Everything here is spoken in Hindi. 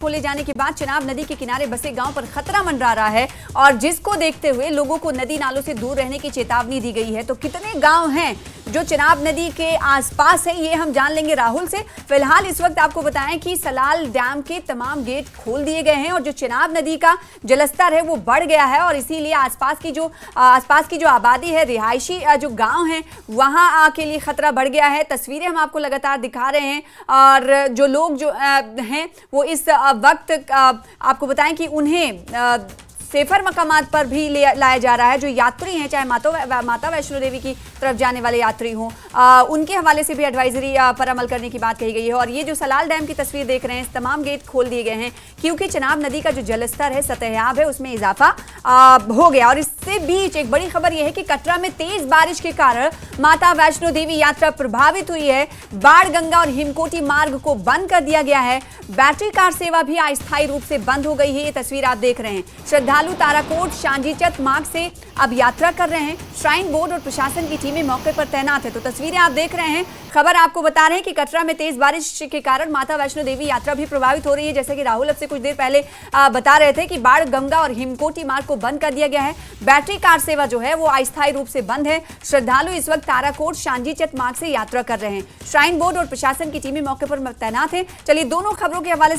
खोले जाने के बाद चिनाब नदी के किनारे बसे गांव पर खतरा मंडरा रहा है और जिसको देखते हुए लोगों को नदी नालों से दूर रहने की चेतावनी दी गई है। तो कितने गांव हैं जो चिनाब नदी के आसपास है, ये हम जान लेंगे राहुल से। फिलहाल इस वक्त आपको बताएं कि सलाल डैम के तमाम गेट खोल दिए गए हैं और जो चिनाब नदी का जलस्तर है वो बढ़ गया है और इसीलिए आसपास की जो आबादी है, रिहायशी जो गांव हैं, वहां के लिए खतरा बढ़ गया है। तस्वीरें हम आपको लगातार दिखा रहे हैं और जो लोग जो हैं वो इस वक्त आपको बताएं कि उन्हें सेफर मकामात पर भी लाया जा रहा है। जो यात्री हैं, चाहे माता वैष्णो देवी की तरफ जाने वाले यात्री हों, उनके हवाले से भी एडवाइजरी पर अमल करने की बात कही गई है। और ये जो सलाल डैम की तस्वीर देख रहे हैं, तमाम गेट खोल दिए गए हैं क्योंकि चिनाब नदी का जो जलस्तर है, सतह-ए-आब है, उसमें इजाफा हो गया। और इससे बीच एक बड़ी खबर यह है कि कटरा में तेज बारिश के कारण माता वैष्णो देवी यात्रा प्रभावित हुई है। बाढ़ गंगा और हिमकोटी मार्ग को बंद कर दिया गया है। बैटरी कार सेवा भी अस्थायी रूप से बंद हो गई है। ये तस्वीर आप देख रहे हैं। श्रद्धालु ताराकोट शांजीचत मार्ग से अब यात्रा कर रहे हैं। श्राइन बोर्ड और प्रशासन की टीमें मौके पर तैनात है। तो तस्वीरें आप देख रहे हैं। खबर आपको बता रहे हैं कि कटरा में तेज बारिश के कारण माता वैष्णो देवी यात्रा भी प्रभावित हो रही है। जैसे कि राहुल अब से कुछ देर पहले बता रहे थे कि बाढ़ गंगा और हिमकोटी मार्ग को बंद कर दिया गया है। बैटरी कार सेवा जो है वो अस्थायी रूप से बंद है। श्रद्धालु इस वक्त ताराकोट शांजीचत मार्ग से यात्रा कर रहे हैं। श्राइन बोर्ड और प्रशासन की टीमें मौके पर तैनात है। चलिए दोनों खबरों के हवाले से